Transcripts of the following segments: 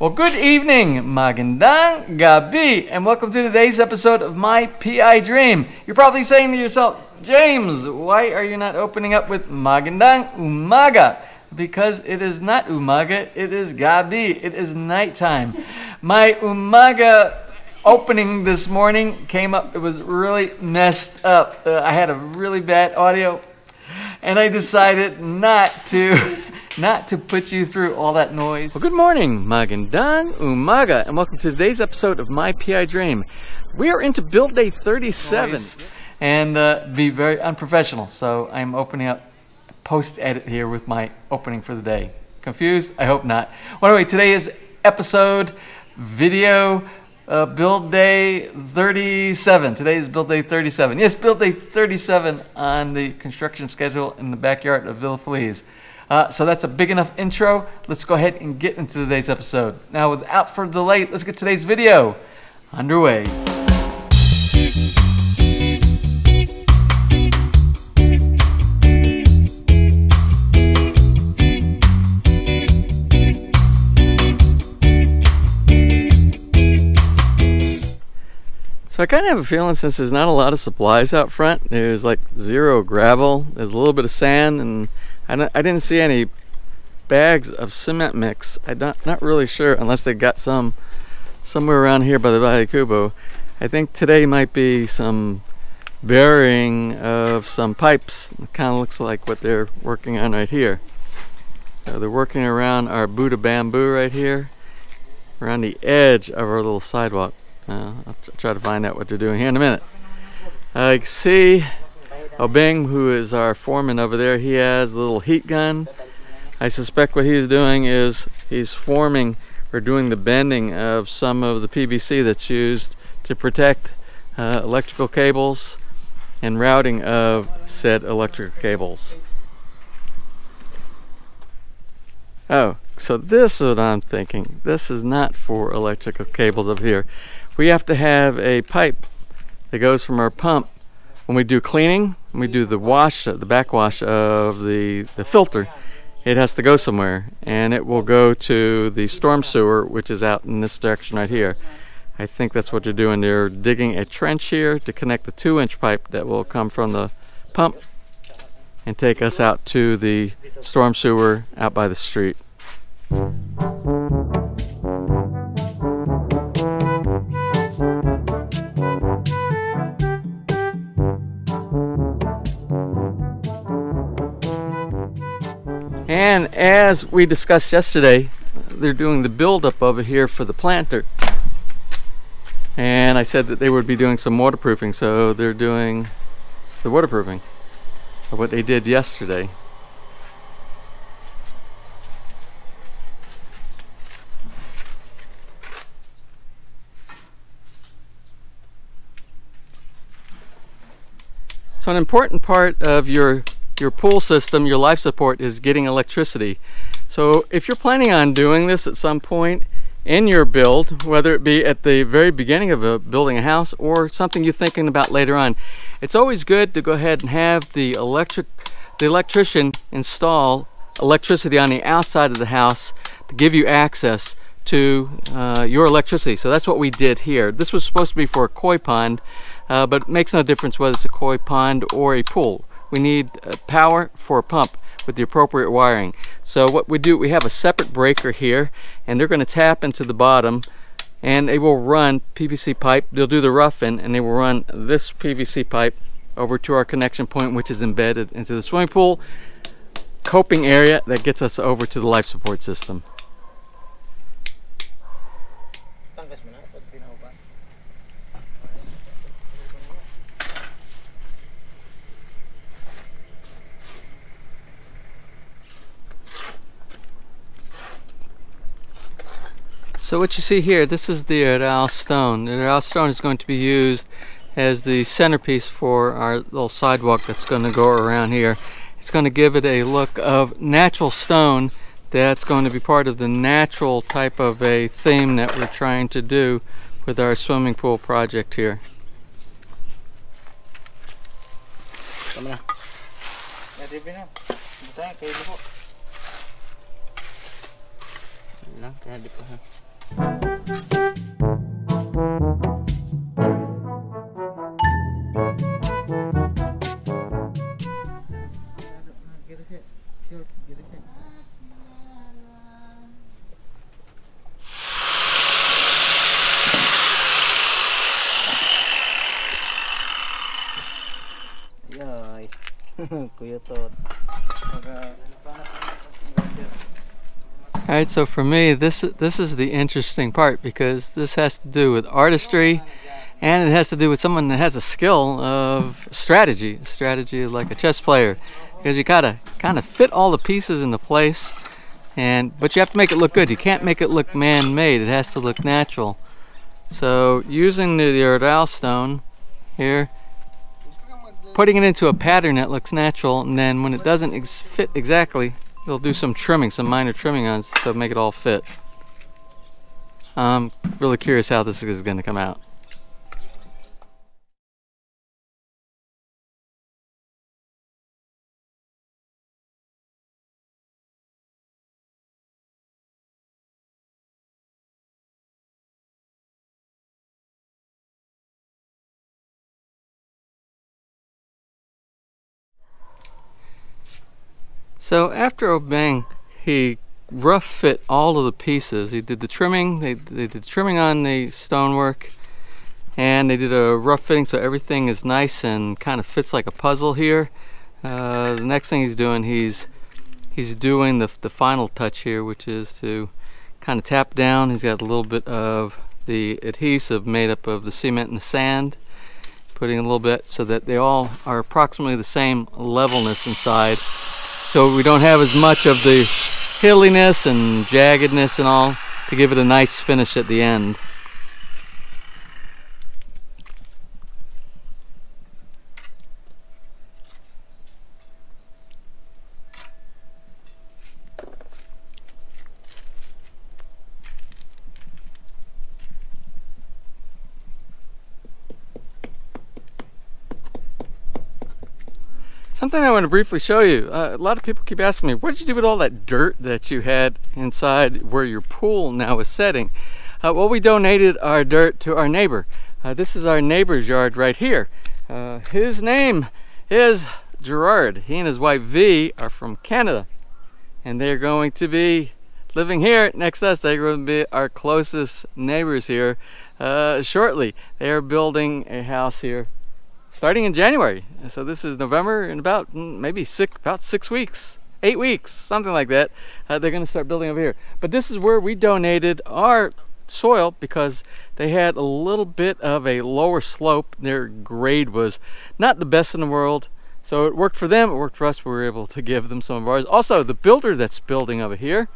Well, good evening, magandang gabi, and welcome to today's episode of My PI Dream. You're probably saying to yourself, James, why are you not opening up with magandang umaga? Because it is not umaga, it is gabi, it is nighttime. My umaga opening this morning came up, it was really messed up. I had a really bad audio, and I decided not to put you through all that noise. Well, good morning, magandang umaga, and welcome to today's episode of My PI Dream. We are into build day 37, and be very unprofessional, so I'm opening up post-edit here with my opening for the day. Confused? I hope not. Well, anyway, today is episode video build day 37. Today is build day 37. Yes, build day 37 on the construction schedule in the backyard of Feliz. So that's a big enough intro. Let's go ahead and get into today's episode. Now, without further delay, let's get today's video underway. So I kind of have a feeling, since there's not a lot of supplies out front, there's like zero gravel, there's a little bit of sand, and I didn't see any bags of cement mix. I'm not really sure, unless they got some somewhere around here by the Valle Cubo. I think today might be some burying of some pipes. It kind of looks like what they're working on right here. They're working around our Buddha bamboo right here, around the edge of our little sidewalk. I'll try to find out what they're doing here in a minute. I can see Bing, who is our foreman over there, he has a little heat gun. I suspect what he's doing is he's forming or doing the bending of some of the PVC that's used to protect electrical cables and routing of said electrical cables. Oh, so this is what I'm thinking. This is not for electrical cables up here. We have to have a pipe that goes from our pump when we do cleaning, when we do the wash, the backwash of the filter. It has to go somewhere, and it will go to the storm sewer, which is out in this direction right here. I think that's what they're doing. They're digging a trench here to connect the 2-inch pipe that will come from the pump and take us out to the storm sewer out by the street. And as we discussed yesterday, they're doing the buildup over here for the planter. And I said that they would be doing some waterproofing, so they're doing the waterproofing of what they did yesterday. So an important part of your pool system, your life support, is getting electricity. So if you're planning on doing this at some point in your build, whether it be at the very beginning of building a house or something you're thinking about later on, it's always good to go ahead and have the electrician install electricity on the outside of the house to give you access to your electricity. So that's what we did here. This was supposed to be for a koi pond, but it makes no difference whether it's a koi pond or a pool. We need power for a pump with the appropriate wiring. So what we do, we have a separate breaker here, and they're going to tap into the bottom, and they will run PVC pipe. They'll do the roughing, and they will run this PVC pipe over to our connection point, which is embedded into the swimming pool coping area that gets us over to the life support system. So what you see here, this is the Rycote stone. The Rycote stone is going to be used as the centerpiece for our little sidewalk that's going to go around here. It's going to give it a look of natural stone that's going to be part of the natural type of a theme that we're trying to do with our swimming pool project here. Alright, so for me, this is the interesting part, because this has to do with artistry, and it has to do with someone that has a skill of strategy. Strategy is like a chess player, because you gotta kind of fit all the pieces into place, but you have to make it look good. You can't make it look man-made. It has to look natural. So using the Rycote stone here, putting it into a pattern that looks natural, and then when it doesn't fit exactly, you'll do some trimming, some minor trimming on it, so make it all fit. I'm really curious how this is going to come out. So after obeying, he rough fit all of the pieces. He did the trimming, they did the trimming on the stonework, and they did a rough fitting so everything is nice and kind of fits like a puzzle here. The next thing he's doing, he's doing the final touch here, which is to kind of tap down. He's got a little bit of the adhesive made up of the cement and the sand, putting a little bit so that they all are approximately the same levelness inside. So we don't have as much of the hilliness and jaggedness and all, to give it a nice finish at the end. Something I want to briefly show you. A lot of people keep asking me, what did you do with all that dirt that you had inside where your pool now is setting? Well, we donated our dirt to our neighbor. This is our neighbor's yard right here. His name is Gerard. He and his wife V are from Canada, and they're going to be living here next to us. They're going to be our closest neighbors here shortly. They are building a house here starting in January. So this is November, in about maybe 6 weeks, 8 weeks, something like that. They're going to start building over here. But this is where we donated our soil, because they had a little bit of a lower slope. Their grade was not the best in the world, so it worked for them, it worked for us. We were able to give them some of ours. Also, the builder that's building over here,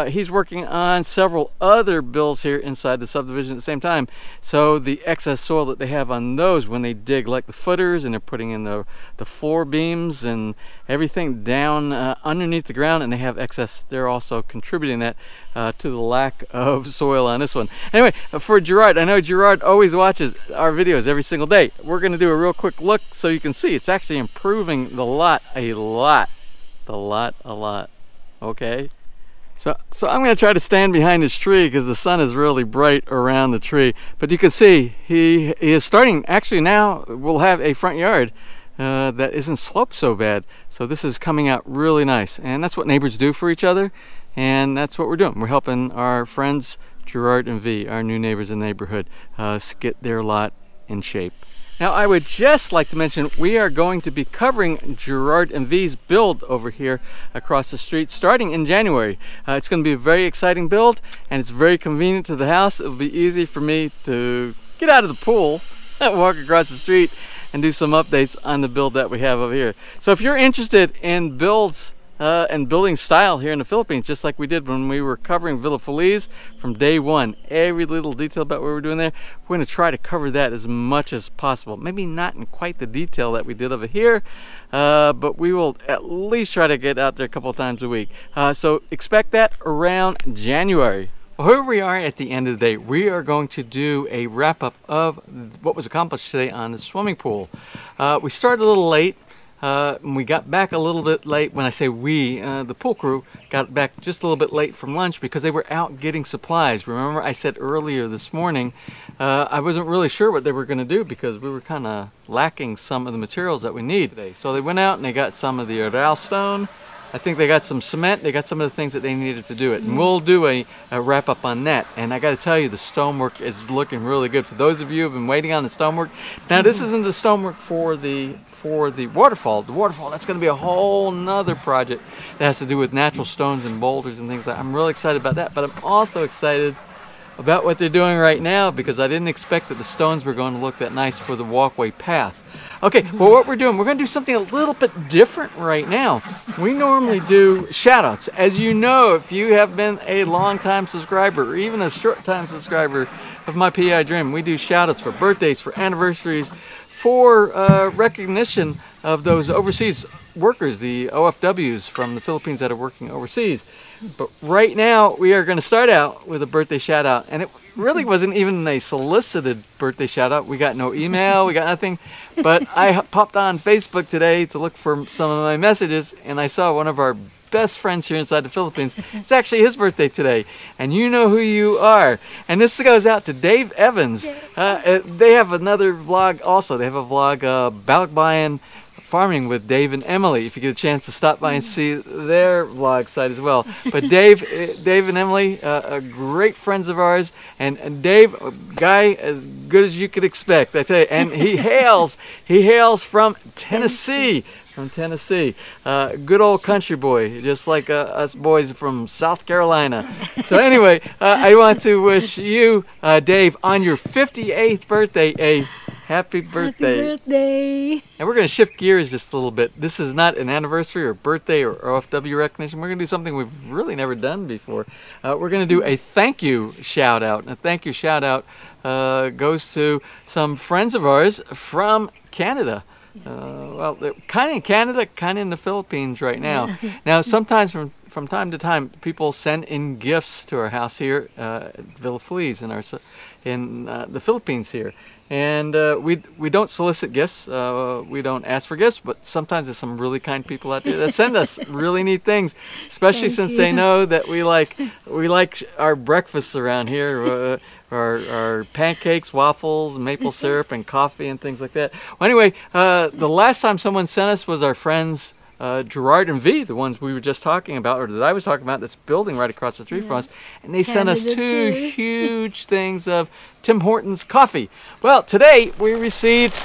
he's working on several other builds here inside the subdivision at the same time. So the excess soil that they have on those, when they dig like the footers and they're putting in the floor beams and everything down underneath the ground, and they have excess, they're also contributing that to the lack of soil on this one. Anyway, for Gerard, I know Gerard always watches our videos every single day. We're going to do a real quick look so you can see it's actually improving the lot a lot. Okay. So I'm going to try to stand behind this tree because the sun is really bright around the tree. But you can see he is starting, actually now we'll have a front yard that isn't sloped so bad. So this is coming out really nice. And that's what neighbors do for each other. And that's what we're doing. We're helping our friends Gerard and V, our new neighbors in the neighborhood, get their lot in shape. Now, I would just like to mention we are going to be covering Gerard and V's build over here across the street starting in January. It's going to be a very exciting build, and it's very convenient to the house. It'll be easy for me to get out of the pool and walk across the street and do some updates on the build that we have over here. So if you're interested in builds and building style here in the Philippines, just like we did when we were covering Villa Feliz from day one, every little detail about what we're doing there, we're going to try to cover that as much as possible. Maybe not in quite the detail that we did over here, but we will at least try to get out there a couple of times a week. So expect that around January. Well, here we are at the end of the day. We are going to do a wrap-up of what was accomplished today on the swimming pool. We started a little late. We got back a little bit late. When I say we, the pool crew got back just a little bit late from lunch because they were out getting supplies. Remember I said earlier this morning I wasn't really sure what they were going to do because we were kind of lacking some of the materials that we need today. So they went out and they got some of the Ural stone. I think they got some cement. They got some of the things that they needed to do it. And we'll do a wrap up on that. And I got to tell you, the stonework is looking really good. For those of you who have been waiting on the stonework. Now, this isn't the stonework for the waterfall. The waterfall, that's going to be a whole nother project that has to do with natural stones and boulders and things like that. I'm really excited about that. But I'm also excited about what they're doing right now because I didn't expect that the stones were going to look that nice for the walkway path. Okay, well, what we're doing, we're going to do something a little bit different right now. We normally do shout-outs. As you know, if you have been a long-time subscriber or even a short-time subscriber of my PI Dream, we do shout-outs for birthdays, for anniversaries, for recognition of those overseas workers, the OFWs from the Philippines that are working overseas. But right now, we are going to start out with a birthday shout-out, and it really wasn't even a solicited birthday shout-out. We got no email, we got nothing. But I popped on Facebook today to look for some of my messages, and I saw one of our best friends here inside the Philippines. It's actually his birthday today, and you know who you are. And this goes out to Dave Evans. They have another vlog also. They have a vlog, Balikbayan Farming with Dave and Emily, if you get a chance to stop by and see their vlog site as well. But Dave and Emily, great friends of ours, and Dave, a guy as good as you could expect, I tell you. And he hails from Tennessee. Good old country boy, just like us boys from South Carolina. So anyway, I want to wish you, Dave, on your 58th birthday, a happy birthday. Happy birthday. And we're going to shift gears just a little bit. This is not an anniversary or birthday or OFW recognition. We're going to do something we've really never done before. We're going to do a thank you shout out. And a thank you shout out goes to some friends of ours from Canada. Well, they're kind of in Canada, kind of in the Philippines right now. Now, sometimes from time to time, people send in gifts to our house here at Villa Feliz in the Philippines here. And we don't solicit gifts. We don't ask for gifts, but sometimes there's some really kind people out there that send us really neat things, especially since they know that we like our breakfasts around here. Our pancakes, waffles, maple syrup, and coffee and things like that. Well, anyway, the last time someone sent us was our friends Gerard and V, the ones we were just talking about, or that I was talking about, that's building right across the street from us. And they sent us two huge things of Tim Hortons coffee. Well, today we received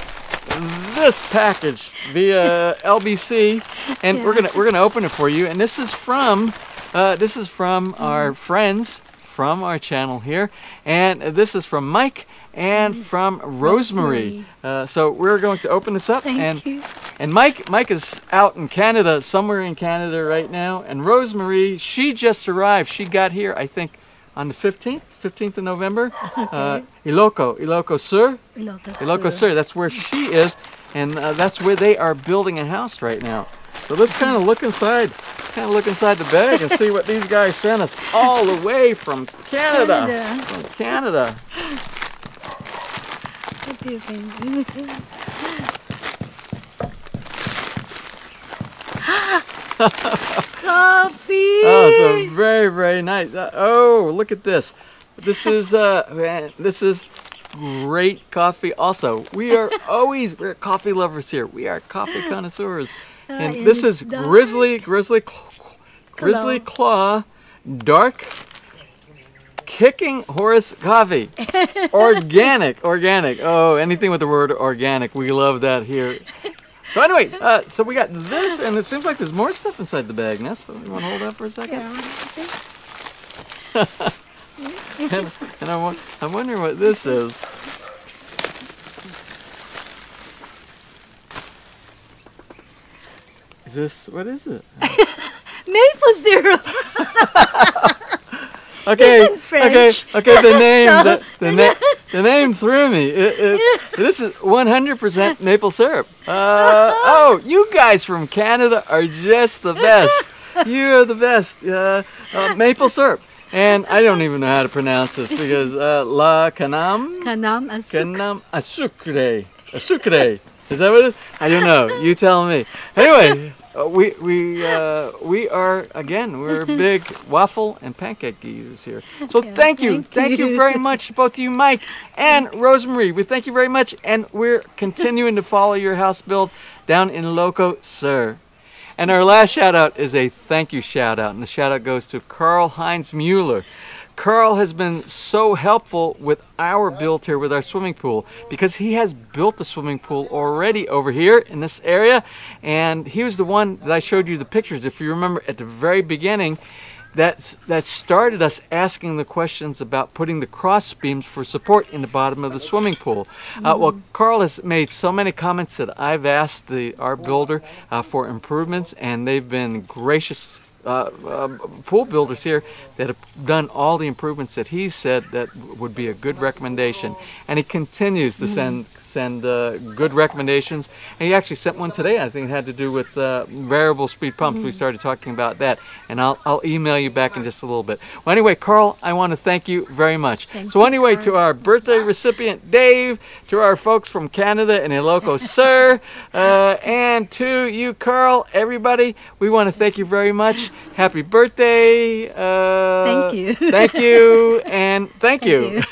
this package via LBC, and we're gonna open it for you. And this is from our friends from our channel here, and this is from Mike and from Rosemary. So we're going to open this up. Thank you. And Mike is out in Canada, somewhere in Canada right now. And Rosemary, she just arrived. She got here, I think, on the 15th of November. Okay. Ilocos Sur. Ilocos Sur, that's where she is. And that's where they are building a house right now. So let's kind of look inside the bag and see what these guys sent us all the way from Canada. From Canada. What do you think? Coffee! Oh, so very, very nice. Oh, look at this. This is man, this is great coffee. Also, we're coffee lovers here. We are coffee connoisseurs. And this is Grizzly Claw Dark Kicking Horse Coffee. Organic. Oh, anything with the word organic. We love that here. So anyway, so we got this, and it seems like there's more stuff inside the bag. Ness, you want to hold that for a second? Yeah. and I'm wondering what this is. What is it? Maple syrup. Okay, It's in French. okay. The name threw me. This is 100% maple syrup. Oh, you guys from Canada are just the best. You're the best. Maple syrup. And I don't even know how to pronounce this because canam Canam asukre. Is that what it is? I don't know. You tell me. Anyway, we are, again, we're big waffle and pancake eaters here. So Yeah, thank you very much, both of you, Mike and Rosemary. We thank you very much, and we're continuing to follow your house build down in Loco, sir. And our last shout out is a thank you shout out, and the shout out goes to Karl Heinz Mueller. Karl has been so helpful with our build here with our swimming pool, because he has built the swimming pool already over here in this area, and he was the one that I showed you the pictures, if you remember at the very beginning, that started us asking the questions about putting the cross beams for support in the bottom of the swimming pool. Well, Karl has made so many comments that I've asked our builder for improvements, and they've been gracious pool builders here that have done all the improvements that he said that would be a good recommendation, and he continues to send good recommendations, and he actually sent one today. I think it had to do with variable speed pumps. We started talking about that, and I'll email you back in just a little bit. Well, anyway, Karl, I want to thank you very much. So anyway, to our birthday recipient Dave, to our folks from Canada and Iloco, sir, and to you, Karl, everybody, we want to thank you very much. Happy birthday. Thank you. Thank you, and thank you.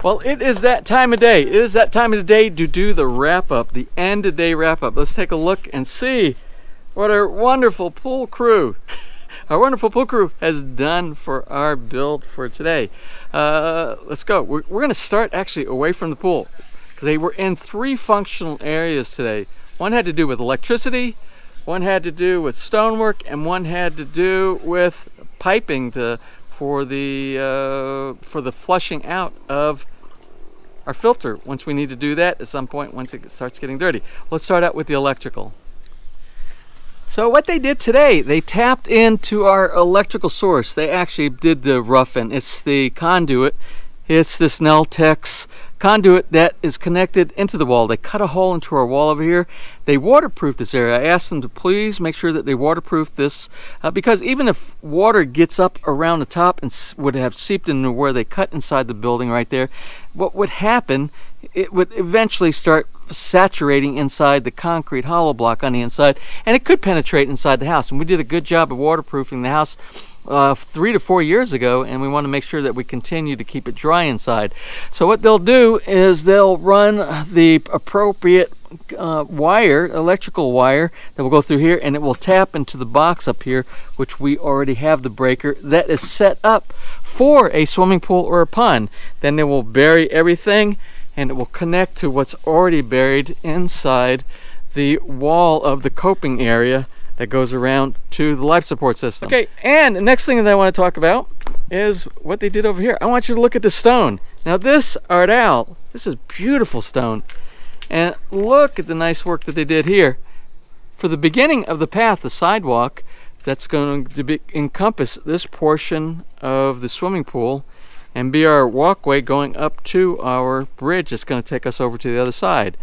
Well, it is that time of day. It is that time of the day to do the wrap-up, the end-of-day wrap-up. Let's take a look and see what our wonderful pool crew, has done for our build for today. Let's go. We're going to start actually away from the pool, because they were in 3 functional areas today. One had to do with electricity, one had to do with stonework, and one had to do with piping for the flushing out of our filter once we need to do that at some point once it starts getting dirty. Let's start out with the electrical. So what they did today, they tapped into our electrical source. They actually did the rough-in. It's the conduit. It's this Neltex conduit that is connected into the wall. They cut a hole into our wall over here. They waterproofed this area. I asked them to please make sure that they waterproof this because even if water gets up around the top and would have seeped into where they cut inside the building right there, what would happen, it would eventually start saturating inside the concrete hollow block on the inside, and it could penetrate inside the house. And we did a good job of waterproofing the house 3 to 4 years ago, and we want to make sure that we continue to keep it dry inside. So what they'll do is they'll run the appropriate electrical wire that will go through here, and it will tap into the box up here, which we already have the breaker that is set up for a swimming pool or a pond. Then they will bury everything, and it will connect to what's already buried inside the wall of the coping area that goes around to the life support system. Okay, and the next thing that I want to talk about is what they did over here. I want you to look at the stone. Now this Ardal, this is beautiful stone. And look at the nice work that they did here. For the beginning of the path, the sidewalk, that's going to encompass this portion of the swimming pool and be our walkway going up to our bridge that's going to take us over to the other side.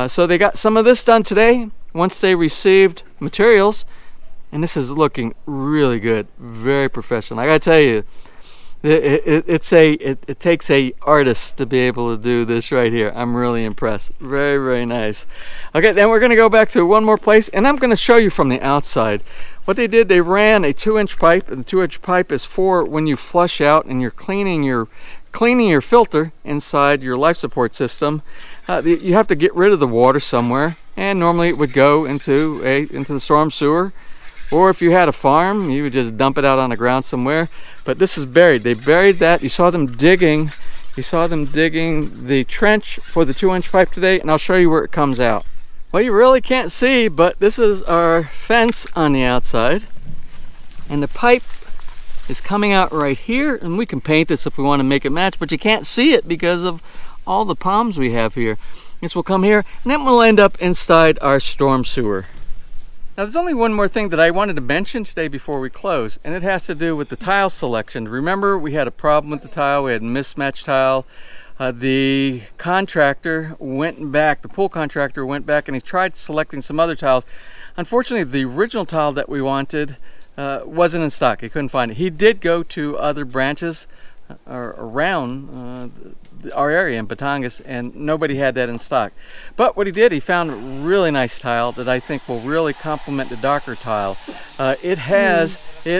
So they got some of this done today once they received materials, and this is looking really good, very professional. I gotta tell you, it takes a artist to be able to do this right here. I'm really impressed. Very, very nice. Okay, then we're gonna go back to one more place, and I'm gonna show you from the outside What they did, they ran a 2-inch pipe, and the 2-inch pipe is for when you flush out and you're cleaning your filter inside your life support system. You have to get rid of the water somewhere, and normally it would go into the storm sewer, or if you had a farm, you would just dump it out on the ground somewhere. But this is buried. They buried that. You saw them digging. You saw them digging the trench for the 2-inch pipe today, and I'll show you where it comes out. Well, you really can't see, but this is our fence on the outside, and the pipe is coming out right here, and we can paint this if we want to make it match, but you can't see it because of all the palms we have here. This will come here, and then we'll end up inside our storm sewer. Now, there's only one more thing that I wanted to mention today before we close, and it has to do with the tile selection. Remember, we had a problem with the tile. We had mismatched tile. The contractor went back, the pool contractor went back, and he tried selecting some other tiles. Unfortunately, the original tile that we wanted wasn't in stock. He couldn't find it. He did go to other branches around our area in Batangas, and nobody had that in stock. But what he did, he found a really nice tile that I think will really complement the darker tile. It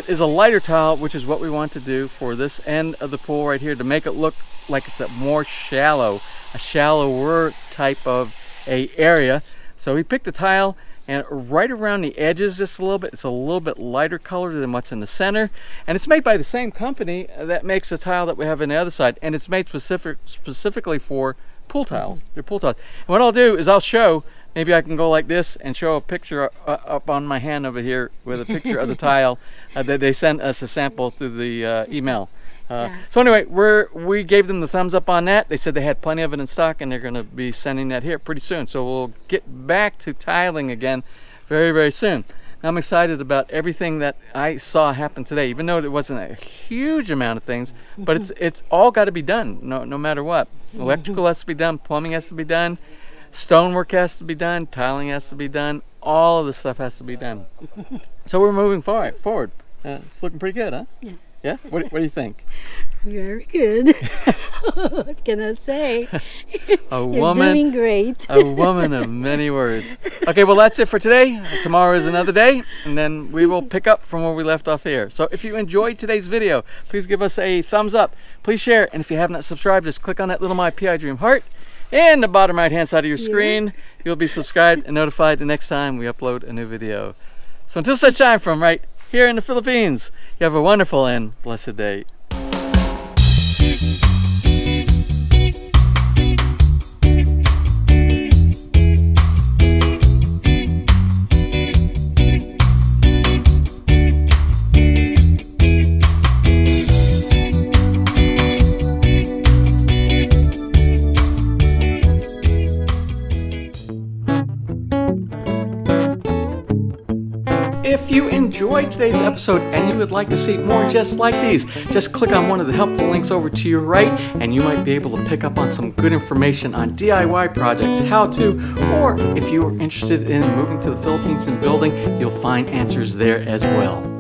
is a lighter tile, which is what we want to do for this end of the pool right here, to make it look like it's a more shallower type of a area. So he picked a tile, and right around the edges just a little bit, it's a little bit lighter color than what's in the center. And it's made by the same company that makes the tile that we have on the other side, and it's made specifically for pool tiles. They're pool tiles. And what I'll do is I'll show, maybe I can go like this and show a picture up on my hand over here with a picture of the tile that they sent us a sample through the email. So anyway, we gave them the thumbs up on that. They said they had plenty of it in stock, and they're going to be sending that here pretty soon. So we'll get back to tiling again very, very soon. I'm excited about everything that I saw happen today, even though it wasn't a huge amount of things, but it's all got to be done, no matter what. Electrical has to be done, plumbing has to be done, stonework has to be done, tiling has to be done, all of the stuff has to be done. So we're moving forward. It's looking pretty good, huh? Yeah. Yeah? What do you think? Very good. What can I say? You're doing great. A woman of many words. Okay, well, that's it for today. Tomorrow is another day, and then we will pick up from where we left off here. So if you enjoyed today's video, please give us a thumbs up. Please share, and if you have not subscribed, just click on that little My PI Dream heart in the bottom right-hand side of your screen. You'll be subscribed and notified the next time we upload a new video. So until such time, from right here in the Philippines, you have a wonderful and blessed day. If you enjoyed today's episode and you would like to see more just like these, just click on one of the helpful links over to your right, and you might be able to pick up on some good information on DIY projects, how to, or if you are interested in moving to the Philippines and building, you'll find answers there as well.